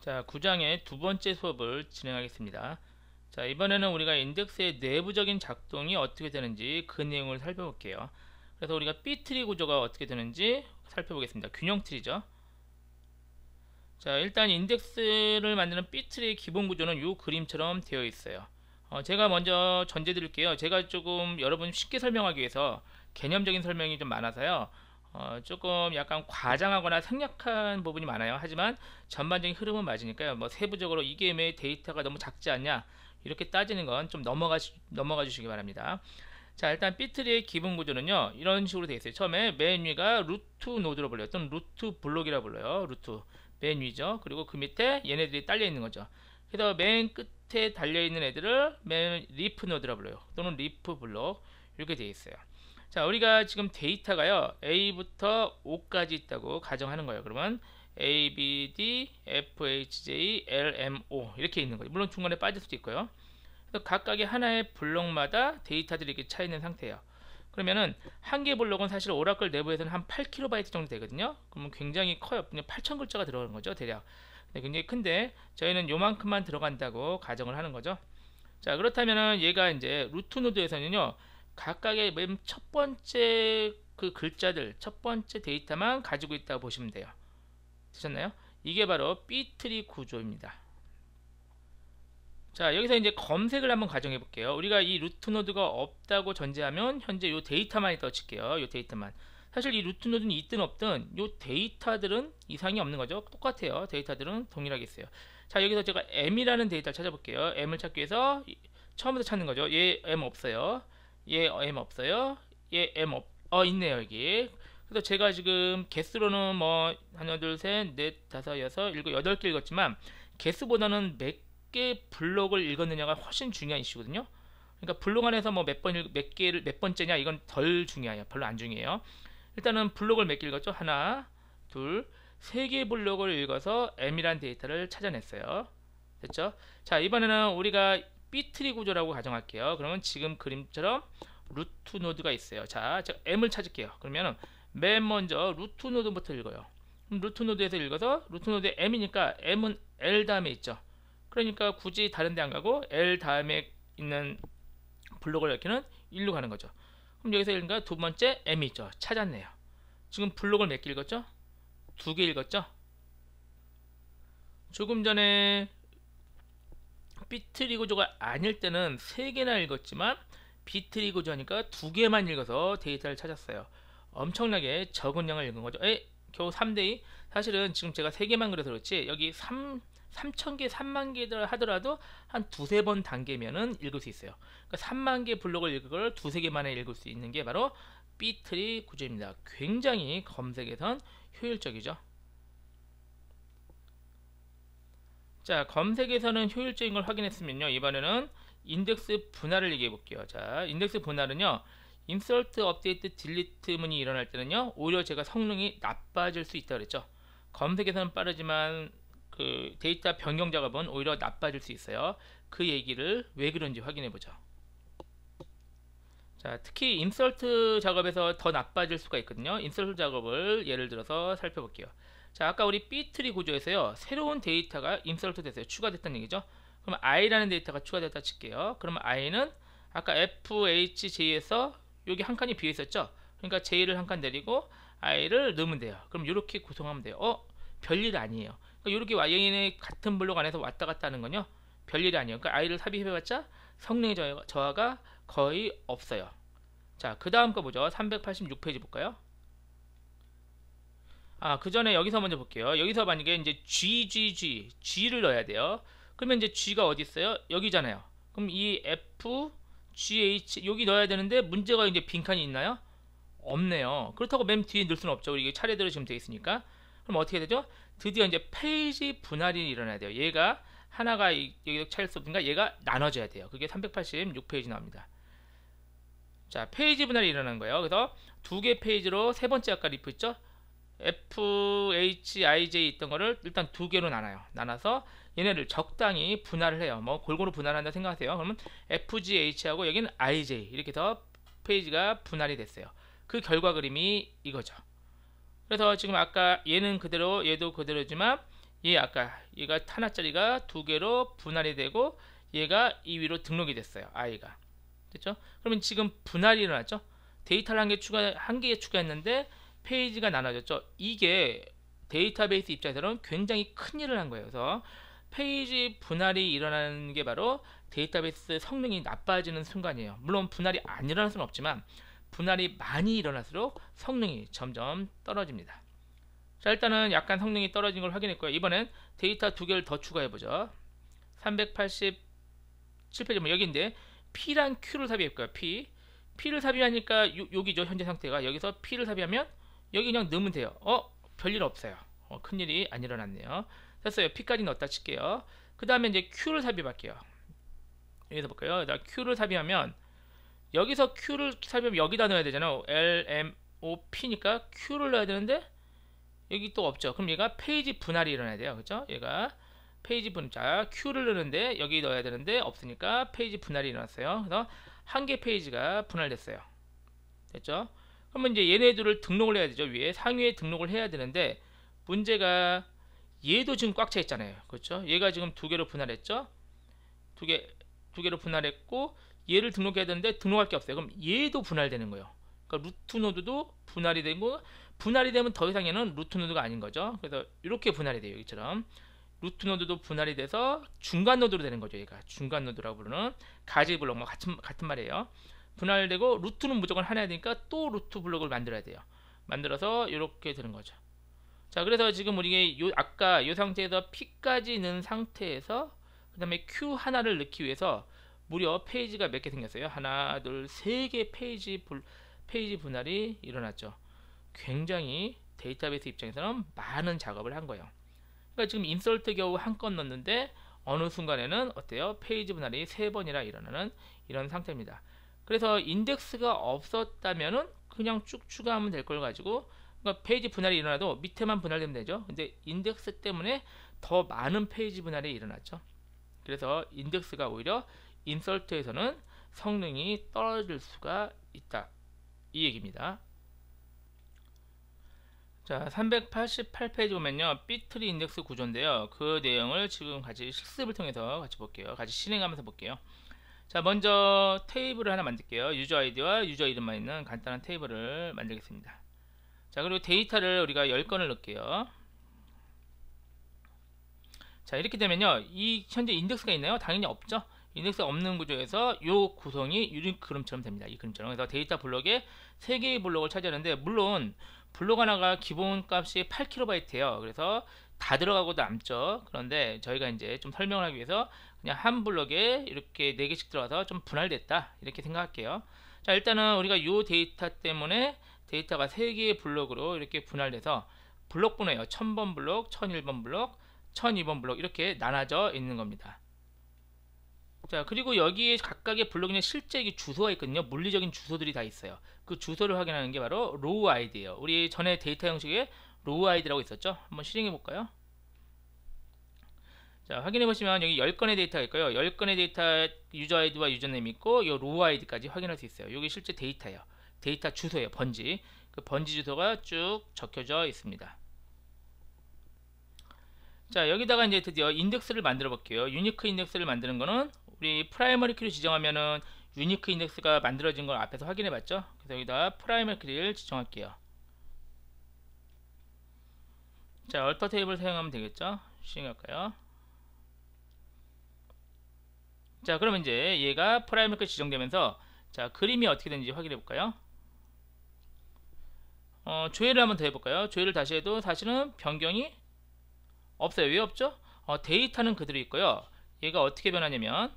자, 9장의 두 번째 수업을 진행하겠습니다. 자, 이번에는 우리가 인덱스의 내부적인 작동이 어떻게 되는지 그 내용을 살펴볼게요. 그래서 우리가 B트리 구조가 어떻게 되는지 살펴보겠습니다. 균형 트리죠. 자, 일단 인덱스를 만드는 B트리의 기본 구조는 이 그림처럼 되어 있어요. 제가 먼저 전제 드릴게요. 제가 조금 여러분 쉽게 설명하기 위해서 개념적인 설명이 좀 많아서요. 조금 약간 과장하거나 생략한 부분이 많아요. 하지만 전반적인 흐름은 맞으니까요. 뭐 세부적으로 이 게임의 데이터가 너무 작지 않냐 이렇게 따지는 건 좀 넘어가 주시기 바랍니다. 자, 일단 B트리의 기본 구조는요 이런 식으로 되어 있어요. 처음에 맨 위가 루트 노드로 불려요. 또는 루트 블록이라 불러요. 루트 맨 위죠. 그리고 그 밑에 얘네들이 딸려 있는 거죠. 그래서 맨 끝에 달려 있는 애들을 맨 리프 노드라 불러요. 또는 리프 블록 이렇게 되어 있어요. 자, 우리가 지금 데이터가요 A부터 O까지 있다고 가정하는 거예요. 그러면 A, B, D, F, H, J, L, M, O 이렇게 있는 거죠. 물론 중간에 빠질 수도 있고요. 그래서 각각의 하나의 블록마다 데이터들이 이렇게 차 있는 상태예요. 그러면은 한 개 블록은 사실 오라클 내부에서는 한 8KB 정도 되거든요. 그러면 굉장히 커요. 그냥 8,000글자가 들어가는 거죠, 대략. 굉장히 큰데 저희는 요만큼만 들어간다고 가정을 하는 거죠. 자, 그렇다면은 얘가 이제 루트 노드에서는요 각각의 맨 첫 번째 그 글자들 첫 번째 데이터만 가지고 있다고 보시면 돼요. 되셨나요? 이게 바로 B트리 구조입니다. 자, 여기서 이제 검색을 한번 가정해 볼게요. 우리가 이 루트 노드가 없다고 전제하면 현재 이 데이터만 있다고 칠게요. 이 데이터만. 사실 이 루트 노드는 있든 없든 이 데이터들은 이상이 없는 거죠. 똑같아요. 데이터들은 동일하게 있어요. 자, 여기서 제가 M이라는 데이터를 찾아볼게요. M을 찾기 위해서 처음부터 찾는 거죠. 얘 M 없어요. 얘 M 없어요. 얘 M 있네요, 여기. 그래서 제가 지금 개수로는 뭐 하나, 둘, 셋, 넷, 다섯, 여섯, 일곱, 여덟 개 읽었지만 개수보다는 몇 개 블록을 읽었느냐가 훨씬 중요한 이슈거든요. 그러니까 블록 안에서 뭐 몇 개를 몇 번째냐 이건 덜 중요해요. 별로 안 중요해요. 일단은 블록을 몇 개 읽었죠? 하나, 둘, 세 개 블록을 읽어서 M이란 데이터를 찾아냈어요. 됐죠? 자, 이번에는 우리가 B트리 구조라고 가정할게요. 그러면 지금 그림처럼 루트 노드가 있어요. 자, 제가 M을 찾을게요. 그러면 맨 먼저 루트 노드부터 읽어요. 그럼 루트 노드에서 읽어서 루트 노드에 M이니까 M은 L 다음에 있죠. 그러니까 굳이 다른 데 안 가고 L 다음에 있는 블록을 읽기는 1로 가는 거죠. 그럼 여기서 읽으니까 두 번째 M이 있죠. 찾았네요. 지금 블록을 몇 개 읽었죠? 두 개 읽었죠? 조금 전에 B트리 구조가 아닐 때는 세 개나 읽었지만 B트리 구조니까 두 개만 읽어서 데이터를 찾았어요. 엄청나게 적은 양을 읽은 거죠. 겨우 3대2? 사실은 지금 제가 3개만 그려서 그렇지 여기 3,000개, 3만 개 하더라도 한 두세 번 단계면은 읽을 수 있어요. 그러니까 3만 개 블록을 읽을 걸 두세 개 만에 읽을 수 있는 게 바로 B트리 구조입니다. 굉장히 검색에선 효율적이죠. 자, 검색에서는 효율적인 걸 확인했으면요. 이번에는 인덱스 분할을 얘기해 볼게요. 자, 인덱스 분할은요. 인서트, 업데이트, 딜리트 문이 일어날 때는요. 오히려 제가 성능이 나빠질 수 있다고 그랬죠. 검색에서는 빠르지만 그 데이터 변경 작업은 오히려 나빠질 수 있어요. 그 얘기를 왜 그런지 확인해 보죠. 자, 특히 인서트 작업에서 더 나빠질 수가 있거든요. 인서트 작업을 예를 들어서 살펴볼게요. 자, 아까 우리 B트리 구조에서요. 새로운 데이터가 인서트 됐어요. 추가됐다는 얘기죠. 그럼 I라는 데이터가 추가됐다 칠게요. 그러면 I는 아까 FHJ에서 여기 한 칸이 비어 있었죠. 그러니까 J를 한 칸 내리고 I를 넣으면 돼요. 그럼 이렇게 구성하면 돼요. 별일 아니에요. 이렇게 얘네 같은 블록 안에서 왔다 갔다 하는 건요. 별일이 아니에요. 그러니까 I를 삽입해봤자 성능의 저하가 거의 없어요. 자, 그 다음 거 보죠. 386페이지 볼까요? 그 전에 여기서 먼저 볼게요. 여기서 만약에 이제 G를 넣어야 돼요. 그러면 이제 G가 어디 있어요? 여기잖아요. 그럼 이 F, GH 여기 넣어야 되는데 문제가 이제 빈칸이 있나요? 없네요. 그렇다고 맨 뒤에 넣을 수는 없죠. 이게 차례대로 지금 되어 있으니까. 그럼 어떻게 되죠? 드디어 이제 페이지 분할이 일어나야 돼요. 얘가 하나가 여기서 차일 수 없으니까 얘가 나눠져야 돼요. 그게 386페이지 나옵니다. 자, 페이지 분할이 일어나는 거예요. 그래서 두 개 페이지로 세 번째 아까 리프 있죠? FHIJ 있던 거를 일단 두 개로 나눠서 얘네를 적당히 분할을 해요. 뭐 골고루 분할한다 생각하세요. 그러면 FGH하고 여기는 IJ 이렇게 해서 페이지가 분할이 됐어요. 그 결과 그림이 이거죠. 그래서 지금 아까 얘는 그대로 얘도 그대로지만 얘 아까 얘가 하나짜리가 두 개로 분할이 되고 얘가 이 위로 등록이 됐어요. i가. 됐죠? 그러면 지금 분할이 일어났죠? 데이터를 한 개 추가했는데 페이지가 나눠졌죠? 이게 데이터베이스 입장에서는 굉장히 큰 일을 한 거예요. 그래서 페이지 분할이 일어나는 게 바로 데이터베이스 성능이 나빠지는 순간이에요. 물론 분할이 안 일어날 수는 없지만 분할이 많이 일어날수록 성능이 점점 떨어집니다. 자, 일단은 약간 성능이 떨어진 걸 확인했고요. 이번엔 데이터 두 개를 더 추가해보죠. 387페이지 여기인데 P랑 Q를 삽입할까요? P를 삽입하니까 여기죠. 현재 상태가. 여기서 P를 삽입하면 여기 그냥 넣으면 돼요. 별일 없어요. 큰일이 안 일어났네요. 됐어요. P까지 넣었다 칠게요. 그 다음에 이제 Q를 삽입할게요. 여기서 볼까요? Q를 삽입하면 여기서 Q를 삽입하면 여기다 넣어야 되잖아요. LMOP니까 Q를 넣어야 되는데 여기 또 없죠. 그럼 얘가 페이지 분할이 일어나야 돼요. 그죠? 얘가 페이지 분할, Q를 넣는데 여기 넣어야 되는데 없으니까 페이지 분할이 일어났어요. 그래서 한 개 페이지가 분할됐어요. 됐죠? 그러면 이제 얘네들을 등록을 해야 되죠. 위에 상위에 등록을 해야 되는데 문제가 얘도 지금 꽉 차 있잖아요. 그렇죠? 얘가 지금 두 개로 분할했죠? 두 개로 분할했고 얘를 등록해야 되는데 등록할 게 없어요. 그럼 얘도 분할되는 거예요. 그러니까 루트 노드도 분할이 되고 분할이 되면 더 이상 얘는 루트 노드가 아닌 거죠. 그래서 이렇게 분할이 돼요. 여기처럼 루트 노드도 분할이 돼서 중간 노드로 되는 거죠. 얘가 중간 노드라고 부르는 가지 블록 같은 말이에요. 분할되고 루트는 무조건 하나야 되니까 또 루트 블록을 만들어야 돼요. 만들어서 이렇게 되는 거죠. 자, 그래서 지금 우리가 아까 이 상태에서 P까지 넣은 상태에서 그 다음에 Q 하나를 넣기 위해서 무려 페이지가 몇 개 생겼어요. 하나, 둘, 세 개 페이지 분할이 일어났죠. 굉장히 데이터베이스 입장에서는 많은 작업을 한 거예요. 그러니까 지금 인설트 겨우 한 건 넣었는데 어느 순간에는 어때요? 페이지 분할이 3번이나 일어나는 이런 상태입니다. 그래서 인덱스가 없었다면은 그냥 쭉 추가하면 될 걸 가지고, 그러니까 페이지 분할이 일어나도 밑에만 분할되면 되죠. 근데 인덱스 때문에 더 많은 페이지 분할이 일어났죠. 그래서 인덱스가 오히려 인설트에서는 성능이 떨어질 수가 있다, 이 얘기입니다. 자, 388페이지 보면요, B트리 인덱스 구조인데요. 그 내용을 지금 같이 실습을 통해서 같이 볼게요. 같이 실행하면서 볼게요. 자, 먼저 테이블을 하나 만들게요. 유저 아이디와 유저 이름만 있는 간단한 테이블을 만들겠습니다. 자, 그리고 데이터를 우리가 10건을 넣을게요. 자, 이렇게 되면요, 이 현재 인덱스가 있나요? 당연히 없죠. 인덱스가 없는 구조에서 이 구성이 이 그림처럼 됩니다. 이 그림처럼. 그래서 데이터 블록에 3개의 블록을 차지하는데, 물론 블록 하나가 기본 값이 8KB예요. 그래서 다 들어가고 남죠. 그런데 저희가 이제 좀 설명을 하기 위해서 그냥 한 블록에 이렇게 4개씩 들어가서 좀 분할됐다, 이렇게 생각할게요. 자, 일단은 우리가 이 데이터 때문에 데이터가 3개의 블록으로 이렇게 분할돼서 블록 번호예요. 1000번 블록, 1001번 블록, 1002번 블록 이렇게 나눠져 있는 겁니다. 자, 그리고 여기에 각각의 블록에 실제 주소가 있거든요. 물리적인 주소들이 다 있어요. 그 주소를 확인하는 게 바로 로우 아이디예요. 우리 전에 데이터 형식에 로우 아이디라고 있었죠. 한번 실행해 볼까요? 자, 확인해 보시면 여기 10건의 데이터가 있고요. 10건의 데이터 유저 아이디와 유저네임 있고 이 로우 아이디까지 확인할 수 있어요. 여기 실제 데이터예요. 데이터 주소예요. 번지. 그 번지 주소가 쭉 적혀져 있습니다. 자, 여기다가 이제 드디어 인덱스를 만들어 볼게요. 유니크 인덱스를 만드는 거는 우리 프라이머리 키를 지정하면은 유니크 인덱스가 만들어진 걸 앞에서 확인해 봤죠. 그래서 여기다 프라이머리 키를 지정할게요. 자, 얼터 테이블 사용하면 되겠죠. 실행할까요? 자, 그러면 이제 얘가 프라이머리 키 지정되면서, 자, 그림이 어떻게 되는지 확인해 볼까요? 조회를 한번 더 해볼까요? 조회를 다시 해도 사실은 변경이 없어요. 왜 없죠? 데이터는 그대로 있고요. 얘가 어떻게 변하냐면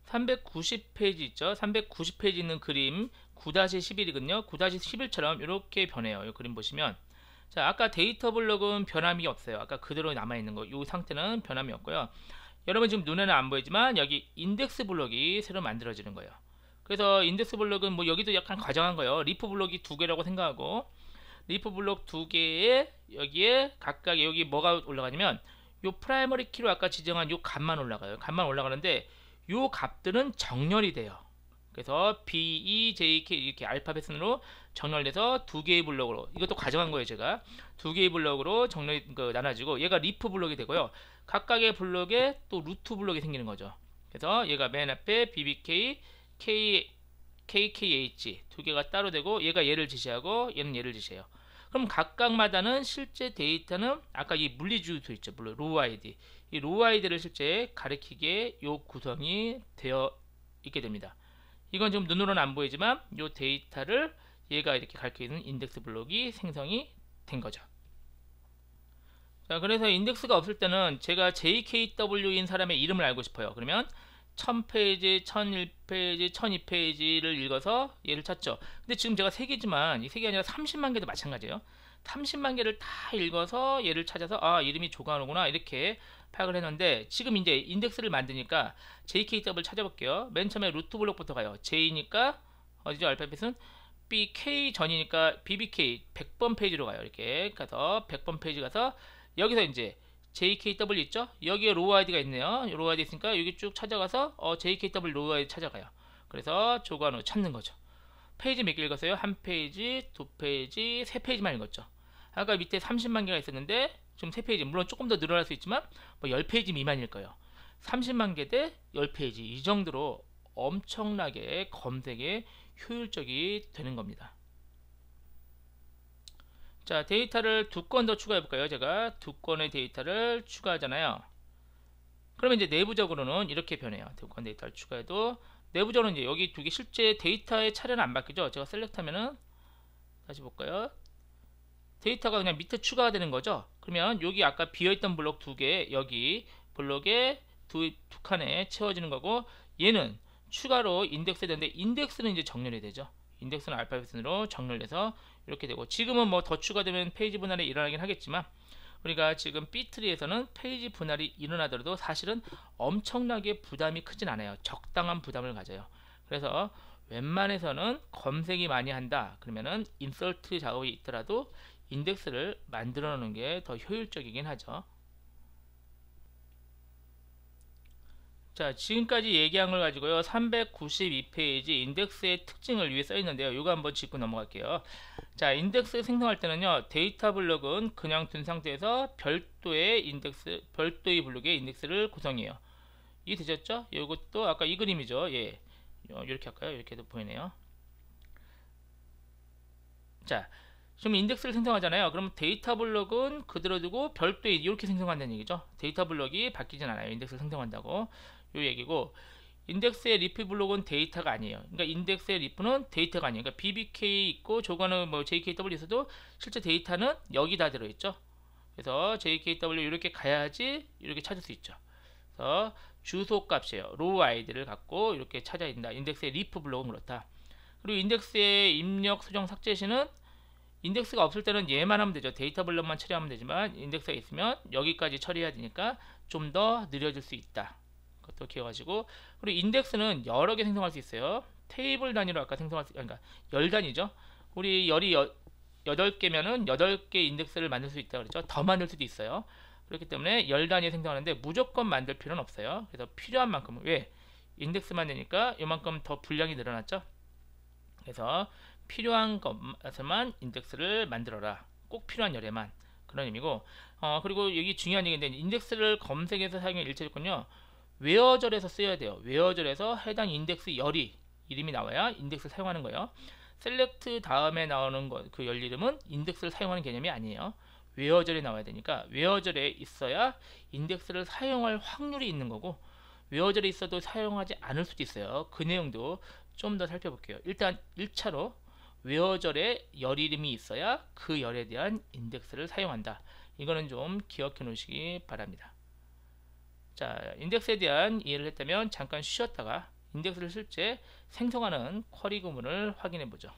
390페이지 있죠. 390페이지 있는 그림 9-11이거든요. 9-11처럼 이렇게 변해요. 이 그림 보시면, 자, 아까 데이터 블록은 변함이 없어요. 아까 그대로 남아있는 거, 이 상태는 변함이 없고요. 여러분 지금 눈에는 안 보이지만 여기 인덱스 블록이 새로 만들어지는 거예요. 그래서 인덱스 블록은 뭐 여기도 약간 과장한 거예요. 리프 블록이 2개라고 생각하고, 리프 블록 2개에 여기에 각각 여기 뭐가 올라가냐면 요 프라이머리 키로 아까 지정한 요 값만 올라가요. 값만 올라가는데 요 값들은 정렬이 돼요. 그래서 B, E, J, K 이렇게 알파벳 순으로 정렬돼서 두 개의 블록으로, 이것도 가정한 거예요. 제가 두 개의 블록으로 나눠지고, 얘가 리프 블록이 되고요. 각각의 블록에 또 루트 블록이 생기는 거죠. 그래서 얘가 맨 앞에 BBK, KKH 두 개가 따로 되고, 얘가 얘를 지시하고 얘는 얘를 지시해요. 그럼 각각마다는 실제 데이터는 아까 이 물리주소 있죠, 물론 로우 아이디, 이 로우 아이디를 실제 가리키기에 요 구성이 되어 있게 됩니다. 이건 지금 눈으로는 안 보이지만 요 데이터를 얘가 이렇게 가리키는 인덱스 블록이 생성이 된 거죠. 자, 그래서 인덱스가 없을 때는 제가 JKW인 사람의 이름을 알고 싶어요. 그러면 1000페이지, 1001페이지, 1002페이지를 읽어서 얘를 찾죠. 근데 지금 제가 3개지만 이 3개 아니라 30만 개도 마찬가지예요. 30만 개를 다 읽어서 얘를 찾아서 아, 이름이 조관호구나 이렇게 파악을 했는데, 지금 이제 인덱스를 만드니까 JKW를 찾아볼게요. 맨 처음에 루트 블록부터 가요. J니까 어디죠? 알파벳은 BK 전이니까 BBK 100번 페이지로 가요. 이렇게 가서 100번 페이지 가서 여기서 이제 JKW 있죠? 여기에 로우 아이디가 있네요. 로우 아이디 있으니까 여기 쭉 찾아가서 JKW 로우 아이디 찾아가요. 그래서 조관호 찾는 거죠. 페이지 몇 개 읽었어요? 한 페이지, 두 페이지, 세 페이지만 읽었죠. 아까 밑에 30만 개가 있었는데 지금 세 페이지, 물론 조금 더 늘어날 수 있지만 뭐 10페이지 미만일 거예요. 30만 개 대 10페이지, 이 정도로 엄청나게 검색에 효율적이 되는 겁니다. 자, 데이터를 두 건 더 추가해 볼까요? 제가 두 건의 데이터를 추가하잖아요. 그러면 이제 내부적으로는 이렇게 변해요. 두 건 데이터를 추가해도 내부적으로는 이제 여기 두 개 실제 데이터의 차례는 안 바뀌죠. 제가 셀렉트 하면은 다시 볼까요? 데이터가 그냥 밑에 추가가 되는 거죠. 그러면 여기 아까 비어있던 블록 두 개, 여기 블록에 두 칸에 채워지는 거고, 얘는 추가로 인덱스 되는데 인덱스는 이제 정렬이 되죠. 인덱스는 알파벳으로 정렬돼서 이렇게 되고, 지금은 뭐 더 추가되면 페이지 분할이 일어나긴 하겠지만 우리가 지금 B트리에서는 페이지 분할이 일어나더라도 사실은 엄청나게 부담이 크진 않아요. 적당한 부담을 가져요. 그래서 웬만해서는 검색이 많이 한다 그러면은 인서트 작업이 있더라도 인덱스를 만들어 놓는 게 더 효율적이긴 하죠. 자, 지금까지 얘기한 걸 가지고요 392페이지 인덱스의 특징을 위해 써 있는데요, 이거 한번 짚고 넘어갈게요. 자, 인덱스 생성할 때는요, 데이터 블록은 그냥 둔 상태에서 별도의 블록의 인덱스를 구성해요. 이 되셨죠? 이것도 아까 이 그림이죠. 예, 이렇게 할까요? 이렇게도 보이네요. 자, 지금 인덱스를 생성하잖아요. 그럼 데이터 블록은 그대로 두고 별도의 이렇게 생성한다는 얘기죠. 데이터 블록이 바뀌진 않아요. 인덱스를 생성한다고 요 얘기고, 인덱스의 리프 블록은 데이터가 아니에요. 그러니까 인덱스의 리프는 데이터가 아니에요. 그러니까 BBK 있고 조건은 뭐 JKW 있어도 실제 데이터는 여기 다 들어있죠. 그래서 JKW 이렇게 가야지 이렇게 찾을 수 있죠. 그래서 주소 값이에요. 로우 아이디를 갖고 이렇게 찾아야 된다. 인덱스의 리프 블록은 그렇다. 그리고 인덱스의 입력, 수정, 삭제 시는 인덱스가 없을 때는 얘만 하면 되죠. 데이터 블록만 처리하면 되지만 인덱스가 있으면 여기까지 처리해야 되니까 좀 더 느려질 수 있다. 그것도 기억하시고, 그리고 인덱스는 여러 개 생성할 수 있어요. 테이블 단위로 아까 생성할 수, 그러니까 열 단위죠. 우리 열이 8개면은 8개 인덱스를 만들 수 있다 그랬죠. 더 만들 수도 있어요. 그렇기 때문에 열 단위 생성하는데 무조건 만들 필요는 없어요. 그래서 필요한 만큼, 왜? 인덱스만 되니까 이만큼 더 분량이 늘어났죠. 그래서 필요한 것에서만 인덱스를 만들어라. 꼭 필요한 열에만. 그런 의미고, 그리고 여기 중요한 얘기인데, 인덱스를 검색해서 사용할 일체조건요, 웨어절에서 써야 돼요. 웨어절에서 해당 인덱스 열이 이름이 나와야 인덱스를 사용하는 거예요. 셀렉트 다음에 나오는 그 열 이름은 인덱스를 사용하는 개념이 아니에요. 웨어절에 나와야 되니까 웨어절에 있어야 인덱스를 사용할 확률이 있는 거고, 웨어절에 있어도 사용하지 않을 수도 있어요. 그 내용도 좀 더 살펴볼게요. 일단 1차로 웨어절에 열 이름이 있어야 그 열에 대한 인덱스를 사용한다. 이거는 좀 기억해 놓으시기 바랍니다. 자, 인덱스에 대한 이해를 했다면 잠깐 쉬었다가 인덱스를 실제 생성하는 쿼리 구문을 확인해 보죠.